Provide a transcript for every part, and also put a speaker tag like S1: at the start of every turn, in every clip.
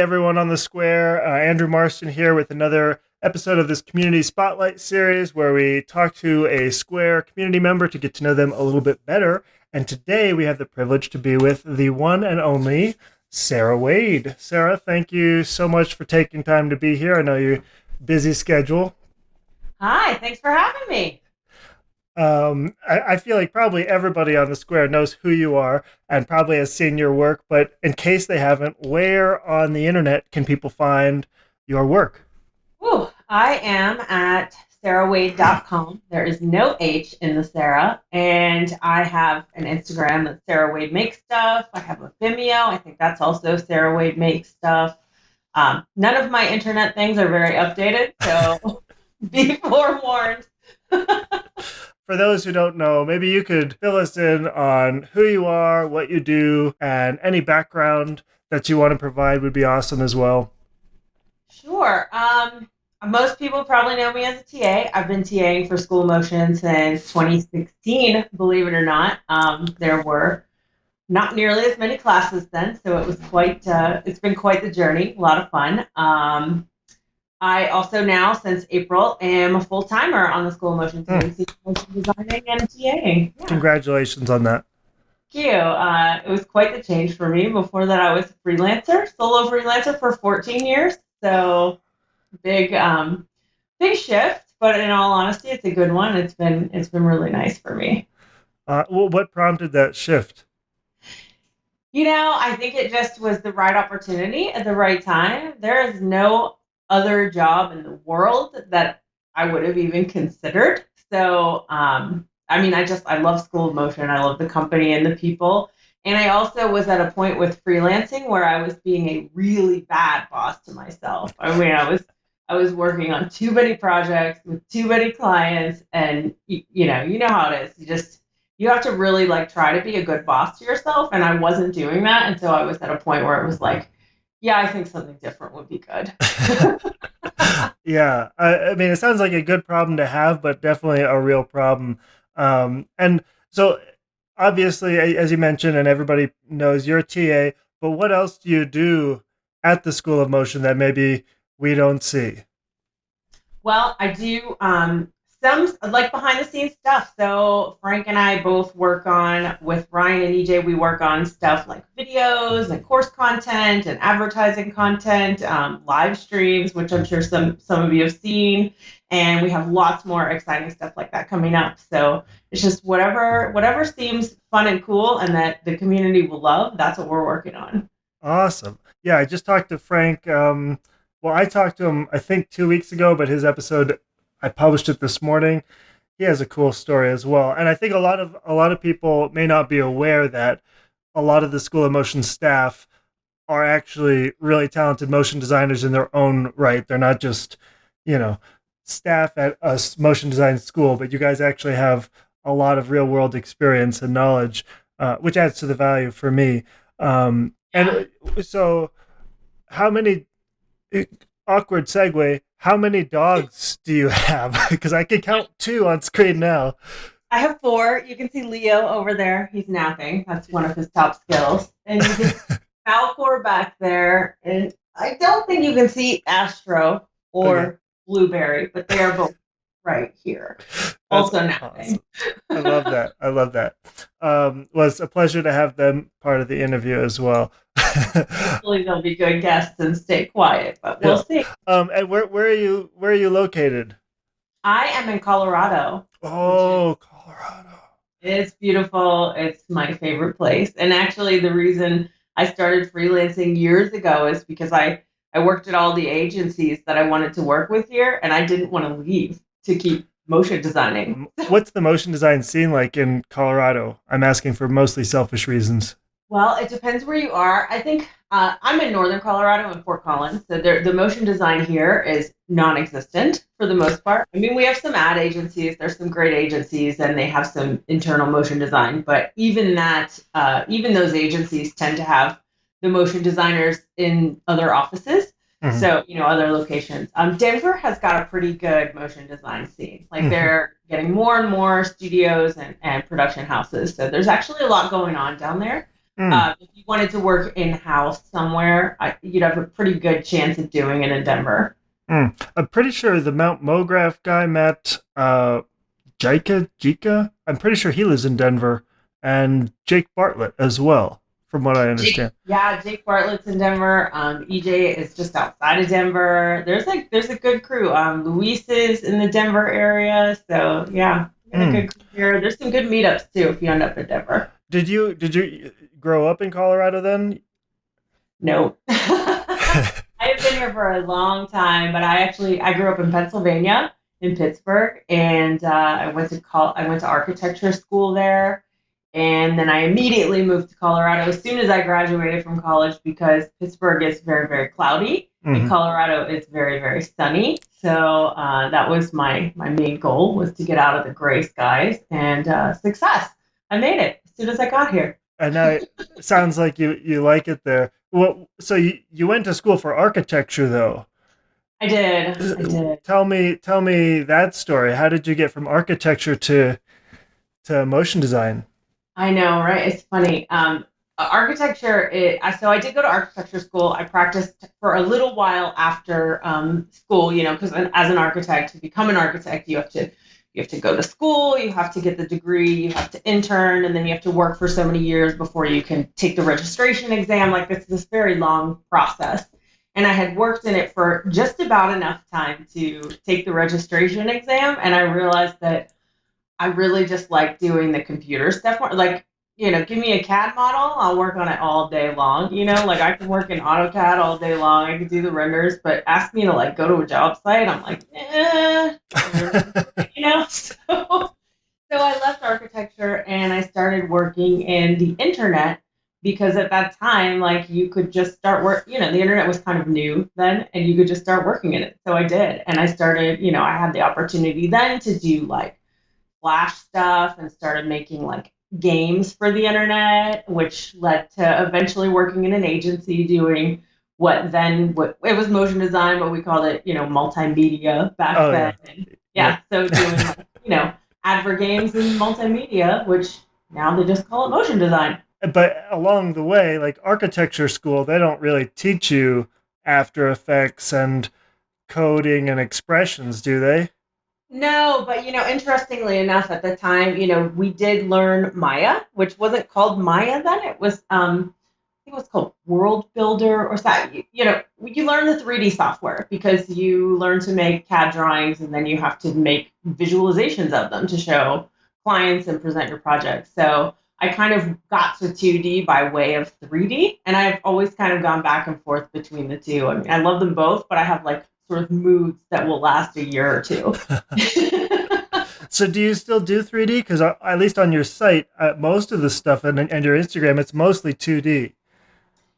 S1: everyone on the square. Andrew Marston here with another episode of this Community Spotlight series where we talk to a Square community member to get to know them a little bit better. And today we have the privilege to be with the one and only Sara Wade. Sara, thank you so much for taking time to be here. I know your busy schedule.
S2: Hi, thanks for having me.
S1: I feel like probably everybody on the square knows who you are and probably has seen your work, but in case they haven't, where on the internet can people find your work?
S2: Ooh, I am at sarawade.com. There is no H in the Sara. And I have an Instagram that's Sara Wade Makes Stuff. I have a Vimeo. I think that's also Sara Wade Makes Stuff. None of my internet things are very updated, so be forewarned.
S1: For those who don't know, maybe you could fill us in on who you are, what you do, and any background that you want to provide would be awesome as well.
S2: Sure. Most people probably know me as a TA. I've been TAing for School Motion since 2016, believe it or not. There were not nearly as many classes then, so it was it's been quite the journey, a lot of fun. I also now, since April, am a full-timer on the School Motion team, motion designing and TAing.
S1: Yeah. Congratulations on that.
S2: Thank you. It was quite the change for me. Before that, I was a solo freelancer for 14 years. So big shift, but in all honesty, it's a good one. It's been really nice for me.
S1: Well, what prompted that shift?
S2: I think it just was the right opportunity at the right time. There is no other job in the world that I would have even considered. So, I love School of Motion. I love the company and the people. And I also was at a point with freelancing where I was being a really bad boss to myself. I was working on too many projects with too many clients, and you know how it is. You have to really try to be a good boss to yourself, and I wasn't doing that until I was at a point where it was like, yeah, I think something different would be good.
S1: Yeah, I mean, it sounds like a good problem to have, but definitely a real problem. And so, obviously, as you mentioned, and everybody knows, you're a TA, but what else do you do at the School of Motion that maybe we don't see?
S2: Well, I do some behind the scenes stuff. So Frank and I both work on, with Ryan and EJ, we work on stuff like videos and course content and advertising content, live streams, which I'm sure some of you have seen. And we have lots more exciting stuff like that coming up. So it's just whatever seems fun and cool and that the community will love, that's what we're working on.
S1: Awesome. Yeah, I just talked to Frank. Well, I talked to him, I think 2 weeks ago, but his episode, I published it this morning. He has a cool story as well. And I think a lot of people may not be aware that a lot of the School of Motion staff are actually really talented motion designers in their own right. They're not just, staff at a motion design school, but you guys actually have a lot of real world experience and knowledge, which adds to the value for me. And so how many... awkward segue. How many dogs do you have? Because I can count 2 on screen now.
S2: I have 4. You can see Leo over there. He's napping. That's one of his top skills. And you can see Falcor back there. And I don't think you can see Astro or Blueberry, but they are both right here. Also napping.
S1: Awesome. I love that. Was a pleasure to have them part of the interview as well.
S2: Hopefully they'll be good guests and stay quiet, but we'll see.
S1: And where are you located?
S2: I am in Colorado.
S1: Oh, Colorado.
S2: It's beautiful. It's my favorite place. And actually the reason I started freelancing years ago is because I worked at all the agencies that I wanted to work with here, and I didn't want to leave to keep motion designing.
S1: What's the motion design scene like in Colorado? I'm asking for mostly selfish reasons.
S2: Well, it depends where you are. I think I'm in northern Colorado in Fort Collins, so the motion design here is non-existent for the most part. I mean, we have some ad agencies. There's some great agencies, and they have some internal motion design. But even those agencies tend to have the motion designers in other offices. Mm-hmm. So, other locations. Denver has got a pretty good motion design scene. They're getting more and more studios and production houses. So there's actually a lot going on down there.
S1: Mm.
S2: If you wanted to work in house somewhere, you'd have a pretty good chance of doing it in Denver.
S1: Mm. I'm pretty sure the Mount Mograph guy met Jika. I'm pretty sure he lives in Denver, and Jake Bartlett as well, from what I understand.
S2: Jake Bartlett's in Denver. EJ is just outside of Denver. There's a good crew. Luis is in the Denver area, so yeah, we got a
S1: Mm.
S2: good crew here. There's some good meetups too if you end up in Denver.
S1: Did you grow up in Colorado then?
S2: No, I have been here for a long time, but I grew up in Pennsylvania, in Pittsburgh, and I went to architecture school there, and then I immediately moved to Colorado as soon as I graduated from college because Pittsburgh is very very cloudy and
S1: Hmm.
S2: Colorado is very very sunny. So that was my main goal was to get out of the gray skies and success. I made it as soon as I got here.
S1: And now it sounds like you like it there. Well, so you went to school for architecture though.
S2: I did. I did.
S1: Tell me that story. How did you get from architecture to motion design?
S2: I know, right? It's funny. Architecture. So I did go to architecture school. I practiced for a little while after school. You know, because as an architect, to become an architect, you have to go to school. You have to get the degree. You have to intern, and then you have to work for so many years before you can take the registration exam. Like it's this very long process. And I had worked in it for just about enough time to take the registration exam, and I realized that I really just like doing the computer stuff more. Like, give me a CAD model, I'll work on it all day long. Like I can work in AutoCAD all day long. I can do the renders, but ask me to like go to a job site, I'm like, So I left architecture and I started working in the internet because at that time, like you could just start work. The internet was kind of new then, and you could just start working in it. So I did, and I started. I had the opportunity then to do like Flash stuff and started making like games for the internet, which led to eventually working in an agency doing what it was motion design, but we called it, multimedia back
S1: Oh
S2: then.
S1: yeah.
S2: And
S1: Yep.
S2: yeah, so doing like, advert games and multimedia, which now they just call it motion design.
S1: But along the way, like architecture school, they don't really teach you After Effects and coding and expressions, do they?
S2: No, but interestingly enough, at the time, we did learn Maya, which wasn't called Maya then. It was I think it was called World Builder or something. You learn the 3D software because you learn to make CAD drawings and then you have to make visualizations of them to show clients and present your projects. So I kind of got to 2D by way of 3D, and I've always kind of gone back and forth between the two. I mean, I love them both, but I have like sort of moods that will last a year or two.
S1: So do you still do 3D? Because at least on your site, most of the stuff and your Instagram, it's mostly 2D.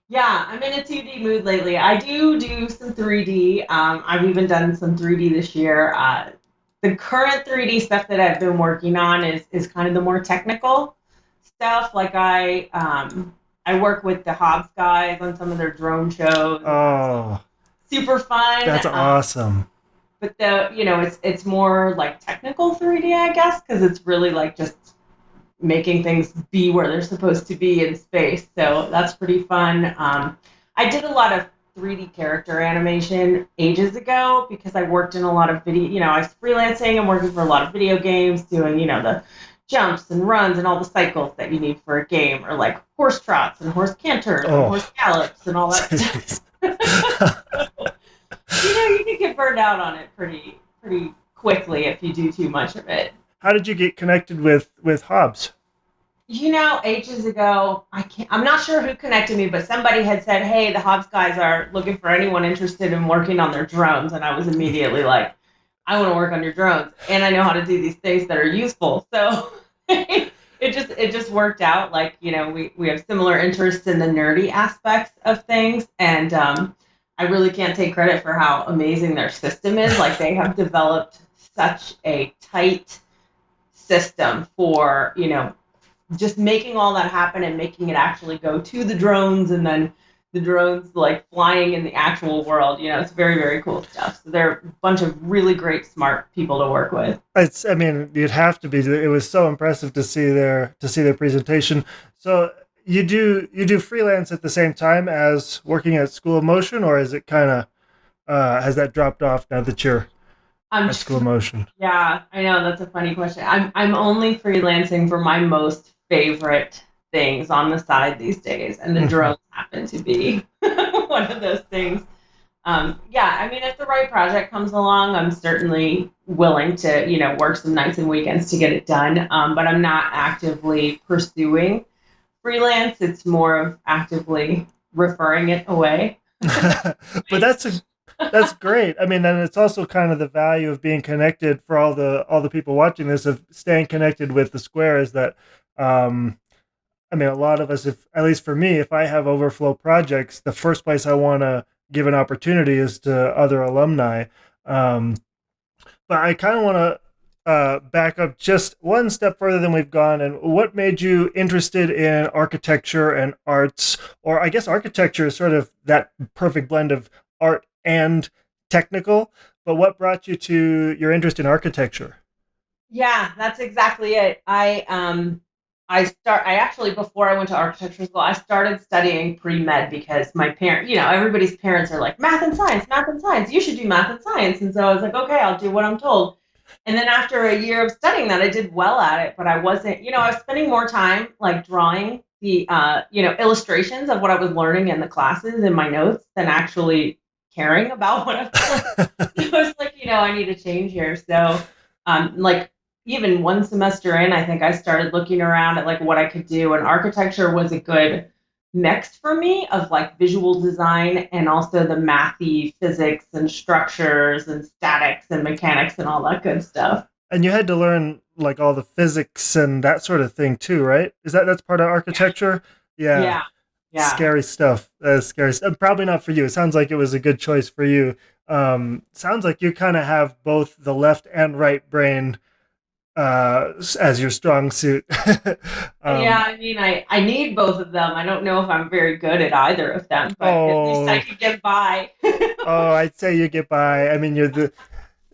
S2: Yeah, I'm in a 2D mood lately. I do some 3D. I've even done some 3D this year. The current 3D stuff that I've been working on is kind of the more technical stuff. Like I work with the Hobbs guys on some of their drone shows, and that's
S1: Oh,
S2: super fun.
S1: that's awesome.
S2: But it's more like technical 3D, I guess, because it's really like just making things be where they're supposed to be in space. So that's pretty fun. I did a lot of 3D character animation ages ago because I worked in a lot of video. I was freelancing and working for a lot of video games, doing the jumps and runs and all the cycles that you need for a game, or like horse trots and horse canters and
S1: Oh,
S2: horse gallops and all that stuff. You can get burned out on it pretty quickly if you do too much of it.
S1: how did you get connected with Hobbs?
S2: Ages ago, I'm not sure who connected me, but somebody had said, "Hey, the Hobbs guys are looking for anyone interested in working on their drones," and I was immediately like, "I want to work on your drones, and I know how to do these things that are useful." So it just worked out. Like we have similar interests in the nerdy aspects of things, and I really can't take credit for how amazing their system is. Like they have developed such a tight system for just making all that happen and making it actually go to the drones, and then the drones like flying in the actual world. It's very very cool stuff. So they're a bunch of really great smart people to work with.
S1: I mean, you'd have to be. It was so impressive to see their presentation. So you do freelance at the same time as working at School of Motion, or is it kind of has that dropped off now that you're
S2: I'm
S1: at School of Motion?
S2: Yeah, I know that's a funny question. I'm only freelancing for my most favorite things on the side these days, and the drones happen to be one of those things. Yeah, I mean, if the right project comes along, I'm certainly willing to, work some nights and weekends to get it done. But I'm not actively pursuing freelance. It's more of actively referring it away.
S1: But that's great. I mean, and it's also kind of the value of being connected for all the people watching this, of staying connected with the square, is that um, I mean, a lot of us, if at least for me, if I have overflow projects, the first place I want to give an opportunity is to other alumni. Um, but I kind of want to back up just one step further than we've gone. And what made you interested in architecture and arts? Or I guess architecture is sort of that perfect blend of art and technical. But what brought you to your interest in architecture?
S2: Yeah, that's exactly it. I actually, before I went to architecture school, I started studying pre-med because my parent, everybody's parents are like math and science, math and science. You should do math and science. And so I was like, okay, I'll do what I'm told. And then after a year of studying that, I did well at it, but I wasn't, I was spending more time like drawing the illustrations of what I was learning in the classes in my notes than actually caring about what I was learning. I was like, I need to change here. So, like even one semester in, I think I started looking around at like what I could do, and architecture was a good mix for me of like visual design and also the mathy physics and structures and statics and mechanics and all that good stuff.
S1: And you had to learn like all the physics and that sort of thing too, right? Is that's part of architecture? Yeah,
S2: Yeah, yeah.
S1: scary stuff. Scary stuff. Probably not for you. It sounds like it was a good choice for you. Sounds like you kind of have both the left and right brain as your strong suit.
S2: Yeah,
S1: um,
S2: I mean, I need both of them. I don't know if I'm very good at either of them, but at least I
S1: oh,
S2: could get by.
S1: I'd say you get by. I mean, you're the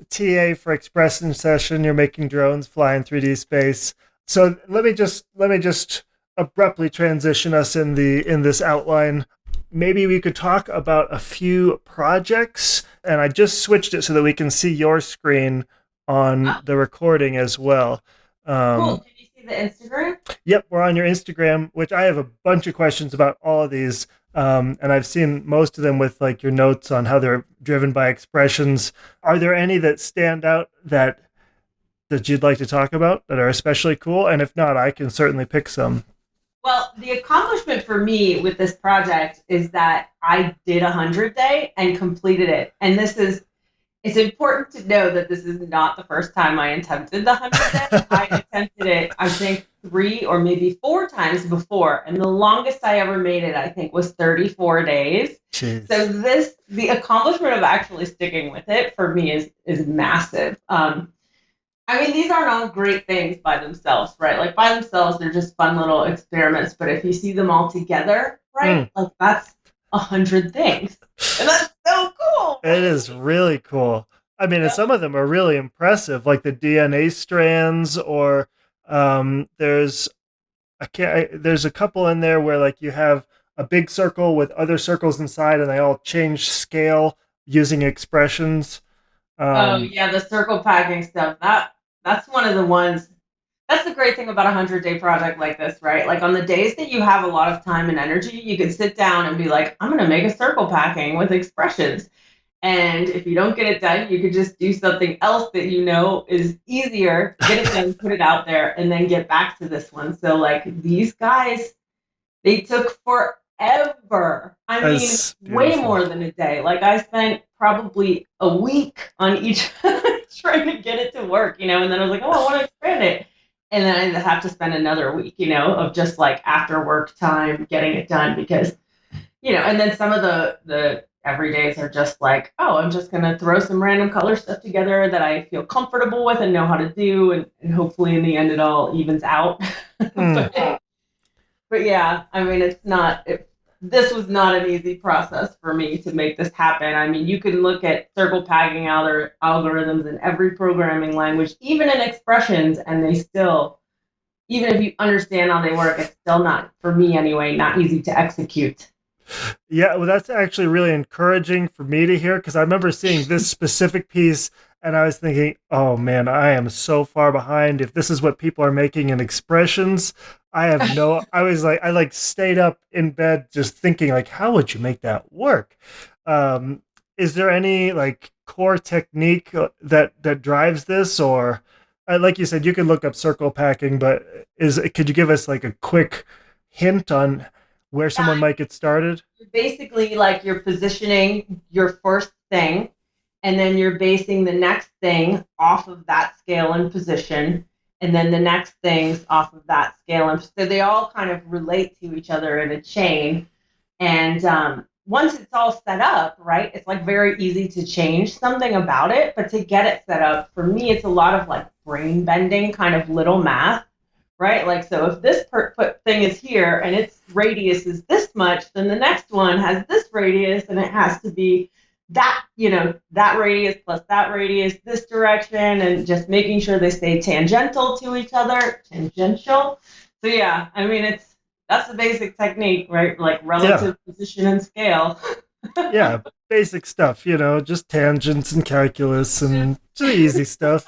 S1: TA for expression session. You're making drones fly in 3D space. So let me just abruptly transition us in this outline. Maybe we could talk about a few projects, and I just switched it so that we can see your screen on
S2: Oh,
S1: the recording as well.
S2: cool.
S1: Um,
S2: Can you see the Instagram?
S1: Yep, we're on your Instagram, which I have a bunch of questions about all of these. And I've seen most of them with like your notes on how they're driven by expressions. Are there any that stand out that you'd like to talk about that are especially cool? And if not, I can certainly pick some.
S2: Well, the accomplishment for me with this project is that I did 100 day and completed it. And it's important to know that this is not the first time I attempted the 100 day. I attempted it, I think, 3 or maybe 4 times before. And the longest I ever made it, I think, was 34 days. So
S1: Jeez.
S2: the accomplishment of actually sticking with it for me is massive. I mean, these aren't all great things by themselves, right? Like by themselves, they're just fun little experiments. But if you see them all together,
S1: Mm,
S2: right, like that's 100 things, and that's so cool,
S1: it
S2: right?
S1: is really cool. I mean, and
S2: Yep.
S1: some of them are really impressive, like the DNA strands, or there's I can't. There's a couple in there where like you have a big circle with other circles inside, and they all change scale using expressions.
S2: Oh
S1: Um,
S2: yeah, the circle packing stuff. That's one of the ones. That's the great thing about a 100 day project like this, right? Like on the days that you have a lot of time and energy, you can sit down and be like, I'm going to make a circle packing with expressions. And if you don't get it done, you could just do something else that you know is easier, get it done, put it out there, and then get back to this one. So, like, these guys, they took forever. I mean,
S1: that's
S2: way
S1: beautiful.
S2: more than a day. Like, I spent probably a week on each trying to get it to work, and then I was like, oh, I want to expand it. And then I have to spend another week, of just like after work time getting it done because and then some of the everydays are just like, oh, I'm just gonna throw some random color stuff together that I feel comfortable with and know how to do, and hopefully in the end it all evens out.
S1: Mm.
S2: but yeah, I mean, this was not an easy process for me to make this happen. I mean, you can look at circle packing algorithms in every programming language, even in expressions, and they still even if you understand how they work, it's still not, for me anyway, not easy to execute.
S1: Yeah, well, that's actually really encouraging for me to hear because I remember seeing this specific piece and I was thinking, oh man, I am so far behind. If this is what people are making in expressions, I have no. I was like, I like stayed up in bed just thinking, like, how would you make that work? Um, is there any like core technique that drives this, or like you said, you could look up circle packing, but is could you give us like a quick hint on where
S2: Yeah,
S1: someone might get started?
S2: basically like you're positioning your first thing, and then you're basing the next thing off of that scale and position, and then the next things off of that scale, and so they all kind of relate to each other in a chain. And once it's all set up, right, it's like very easy to change something about it, but to get it set up, for me it's a lot of like brain bending kind of little math, right? Like, so if this thing is here and its radius is this much, then the next one has this radius and it has to be that, that radius plus that radius, this direction, and just making sure they stay tangential to each other, tangential. So yeah, I mean, that's the basic technique, right? Like
S1: Yeah,
S2: relative position and scale.
S1: yeah, basic stuff, just tangents and calculus and just easy stuff.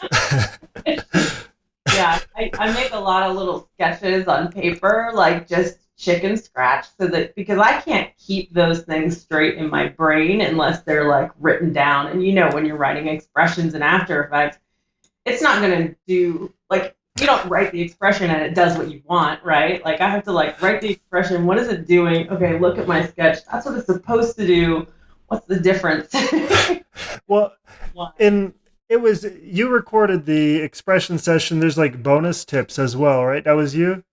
S2: Yeah, I make a lot of little sketches on paper, like just chicken scratch, so that because I can't keep those things straight in my brain unless they're like written down. And when you're writing expressions in After Effects, it's not going to do like you don't write the expression and it does what you want, right? Like I have to like write the expression. What is it doing? Okay, look at my sketch. That's what it's supposed to do. What's the difference?
S1: Well,
S2: Why?
S1: in it was you recorded the expression session. There's like bonus tips as well, right? That was you?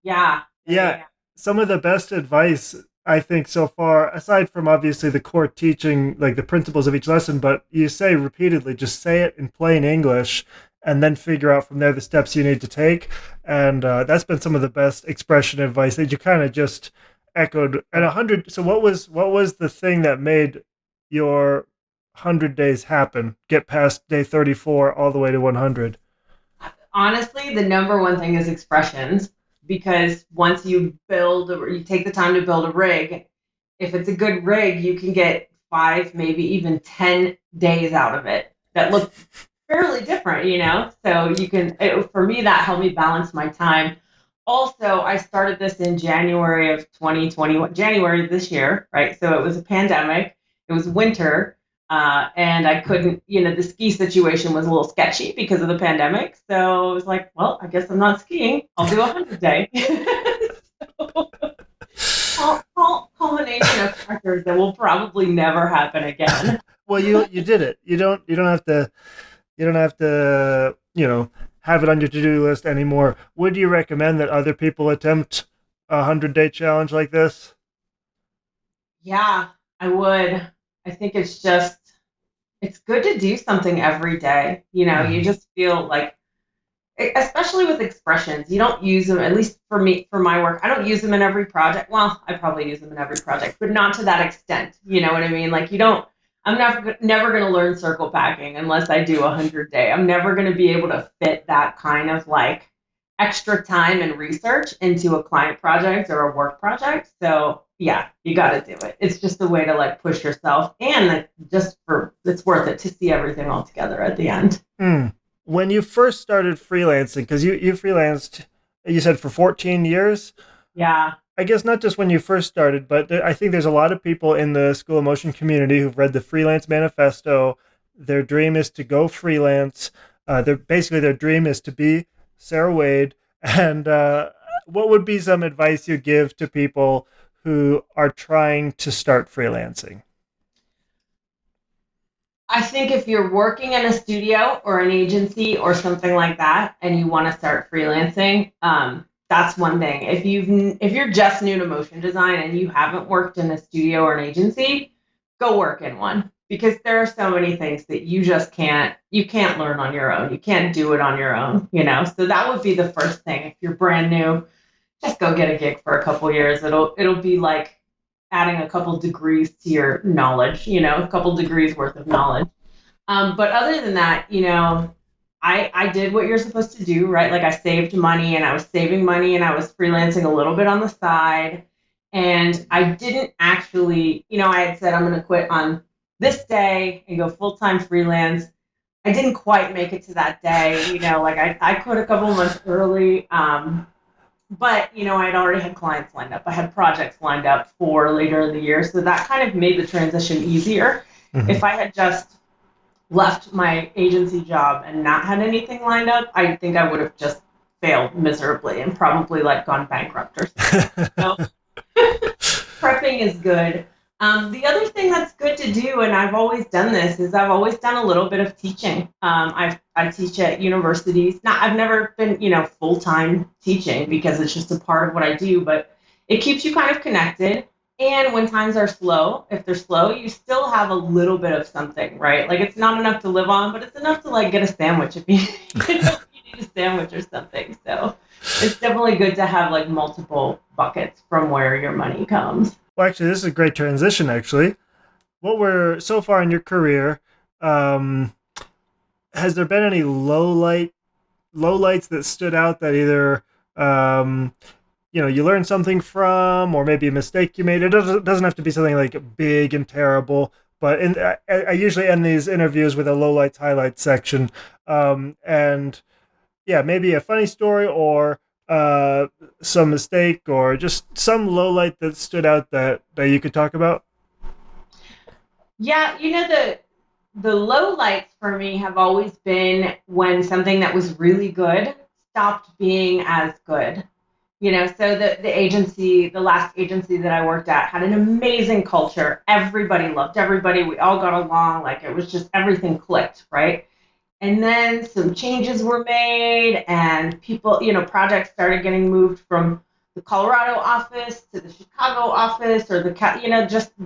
S2: Yeah, yeah,
S1: Yeah,
S2: yeah.
S1: some of the best advice I think so far, aside from obviously the core teaching, like the principles of each lesson, but you say repeatedly, just say it in plain English and then figure out from there the steps you need to take. And that's been some of the best expression advice that you kind of just echoed. And 100. So what was the thing that made your 100 days happen? Get past day 34 all the way to 100.
S2: Honestly, the number one thing is expressions, because once you build or you take the time to build a rig, if it's a good rig, you can get 5, maybe even 10 days out of it that look fairly different, So for me, that helped me balance my time. Also, I started this in January of 2021, January of this year, right? So it was a pandemic, it was winter, and I couldn't, the ski situation was a little sketchy because of the pandemic. So I was like, well, I guess I'm not skiing. I'll do 100 day. So, culmination of factors that will probably never happen again.
S1: Well, you did it. You don't have to have it on your to-do list anymore. Would you recommend that other people attempt a 100-day challenge like this?
S2: Yeah, I would. I think it's good to do something every day. You
S1: Mm-hmm.
S2: just feel like, especially with expressions, you don't use them, at least for me, for my work, I don't use them in every project. Well, I probably use them in every project, but not to that extent. You know what I mean? Like, you don't, I'm never going to learn circle packing unless I do 100 day. I'm never going to be able to fit that kind of like extra time and research into a client project or a work project. So yeah, you got to do it. It's just a way to like push yourself, and like just for it's worth it to see everything all together at the end.
S1: Mm. When you first started freelancing, because you freelanced, you said for 14 years.
S2: Yeah.
S1: I guess not just when you first started, but I think there's a lot of people in the School of Motion community who've read the Freelance Manifesto. Their dream is to go freelance. Their dream is to be Sarah Wade. And what would be some advice you give to people who are trying to start freelancing?
S2: I think if you're working in a studio or an agency or something like that, and you want to start freelancing, that's one thing. If you're just new to motion design and you haven't worked in a studio or an agency, go work in one, because there are so many things that you can't learn on your own. You can't do it on your own. So that would be the first thing. If you're brand new, just go get a gig for a couple years. It'll be like adding a couple degrees to your knowledge, a couple degrees worth of knowledge. But other than that, I did what you're supposed to do, right? Like I saved money and I was saving money and I was freelancing a little bit on the side. And I didn't actually, I had said I'm going to quit on this day and go full time freelance. I didn't quite make it to that day, like I quit a couple of months early. But I'd already had clients lined up. I had projects lined up for later in the year. So that kind of made the transition easier.
S1: Mhm.
S2: If I had just left my agency job and not had anything lined up, I think I would have just failed miserably and probably like gone bankrupt or something. So prepping is good. The other thing that's good to do, and I've always done this, is I've always done a little bit of teaching. I teach at universities. Not, I've never been, full time teaching because it's just a part of what I do, but it keeps you kind of connected. And when times are slow, if they're slow, you still have a little bit of something, right? Like it's not enough to live on, but it's enough to like get a sandwich if you, if you need a sandwich or something. So it's definitely good to have like multiple buckets from where your money comes.
S1: Well, actually, this is a great transition. Actually, what were so far in your career? Um, has there been any lowlights that stood out that either um, you learned something from, or maybe a mistake you made? It doesn't have to be something like big and terrible. But I usually end these interviews with a lowlights highlights section, and yeah, maybe a funny story or some mistake or just some low light that stood out that you could talk about.
S2: Yeah, the low lights for me have always been when something that was really good stopped being as good. So the last agency that I worked at had an amazing culture. Everybody loved everybody. We all got along. Like it was just everything clicked, right? And then some changes were made, and people, projects started getting moved from the Colorado office to the Chicago office, or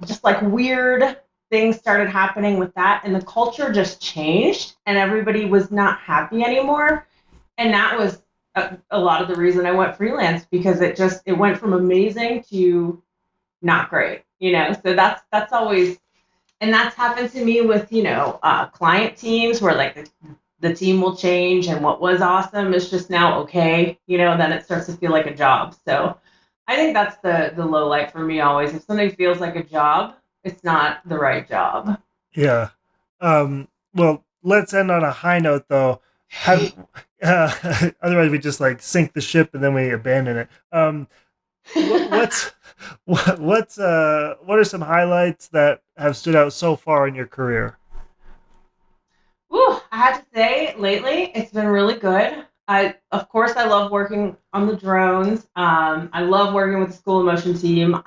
S2: just like weird things started happening with that, and the culture just changed, and everybody was not happy anymore. And that was a lot of the reason I went freelance, because it went from amazing to not great. So that's always, and that's happened to me with client teams where like the team will change, and what was awesome is just now okay. Then it starts to feel like a job. So I think that's the low light for me always. If something feels like a job, it's not the right job.
S1: Yeah. Well, let's end on a high note, though. Have otherwise we just like sink the ship and then we abandon it. What's what are some highlights that have stood out so far in your career?
S2: Ooh, I have to say, lately it's been really good. Of course, I love working on the drones. I love working with the school of motion team.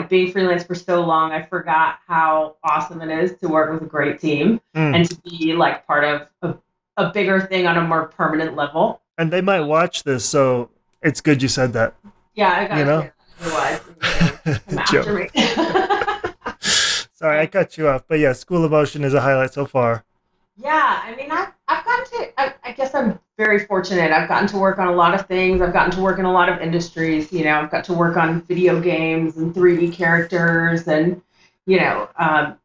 S2: Being freelance for so long, I forgot how awesome it is to work with a great team
S1: Mm.
S2: and to be like part of a bigger thing on a more permanent level.
S1: And they might watch this, so it's good you said that.
S2: Yeah, I
S1: You
S2: gotta say
S1: know,
S2: that. Otherwise, they're gonna come after
S1: joke.
S2: me.
S1: Sorry, I cut you off, but yeah, School of Motion is a highlight so far.
S2: Yeah, I mean, I've gotten to, I guess I'm very fortunate. I've gotten to work on a lot of things. I've gotten to work in a lot of industries. I've got to work on video games and 3D characters. And,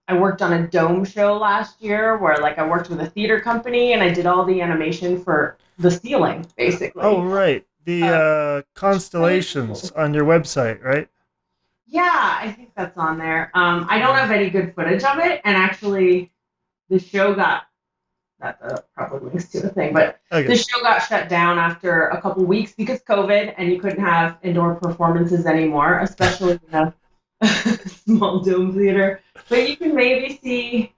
S2: I worked on a dome show last year where, like, I worked with a theater company and I did all the animation for the ceiling,
S1: Oh,
S2: basically.
S1: right, the
S2: Which is really
S1: constellations
S2: cool.
S1: on your website, right?
S2: Yeah, I think that's on there. I don't have any good footage of it. And actually, the show got that probably links to the thing, but the
S1: Okay.
S2: show got shut down after a couple weeks because COVID, and you couldn't have indoor performances anymore, especially in a small dome theater. But you can maybe see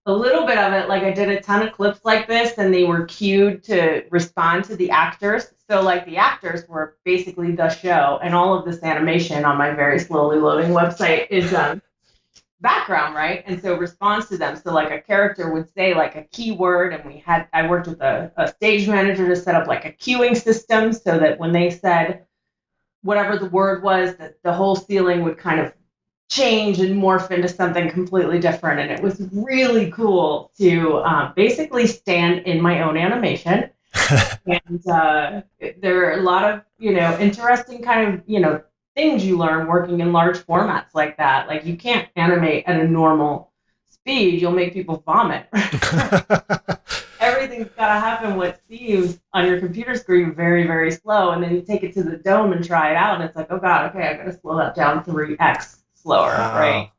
S2: a little bit of it. Like I did a ton of clips like this, and they were cued to respond to the actors. So like the actors were basically the show, and all of this animation on my very slowly loading website is background, right? And so responds to them. So like a character would say like a keyword, and I worked with a stage manager to set up like a queuing system so that when they said whatever the word was, that the whole ceiling would kind of change and morph into something completely different. And it was really cool to basically stand in my own animation. And there are a lot of interesting kind of things you learn working in large formats like that. Like you can't animate at a normal speed; you'll make people vomit. everything's got to happen what seems on your computer screen very, very slow. And then you take it to the dome and try it out. And it's like, oh God, okay, I got to slow that down 3x slower, right?
S1: Wow.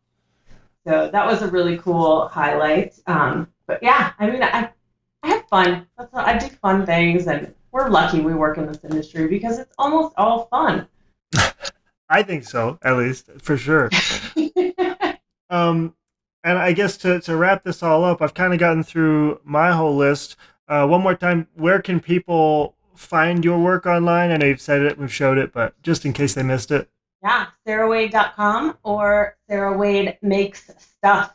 S2: So that was a really cool highlight. But yeah, I mean, I have fun. I do fun things, and we're lucky we work in this industry because it's almost all fun.
S1: I think so, at least, for sure. Um, and I guess to wrap this all up, I've kind of gotten through my whole list. One more time, where can people find your work online? I know you've said it, we've showed it, but just in case they missed it.
S2: Yeah, sarawade.com or Sarah Wade Makes Stuff.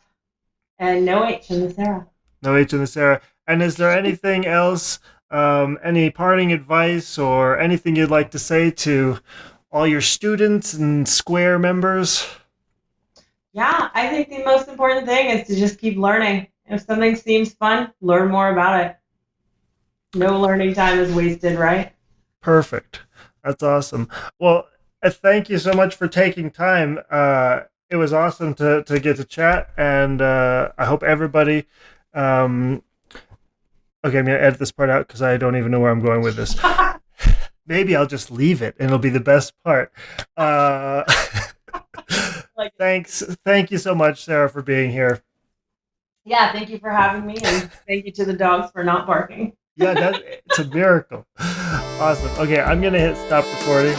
S2: And no H in the Sarah.
S1: No H in the Sarah. And is there anything else, any parting advice or anything you'd like to say to all your students and Square members?
S2: Yeah, I think the most important thing is to just keep learning. If something seems fun, learn more about it. No learning time is wasted, right?
S1: Perfect. That's awesome. Well, thank you so much for taking time. It was awesome to get to chat, and I hope everybody. Okay, I'm going to edit this part out because I don't even know where I'm going with this. Maybe I'll just leave it, and it'll be the best part.
S2: Like,
S1: thanks. Thank you so much, Sarah, for being here.
S2: yeah, thank you for having me, and thank you to the dogs for not barking.
S1: Yeah, it's a miracle. Awesome. Okay, I'm going to hit stop recording.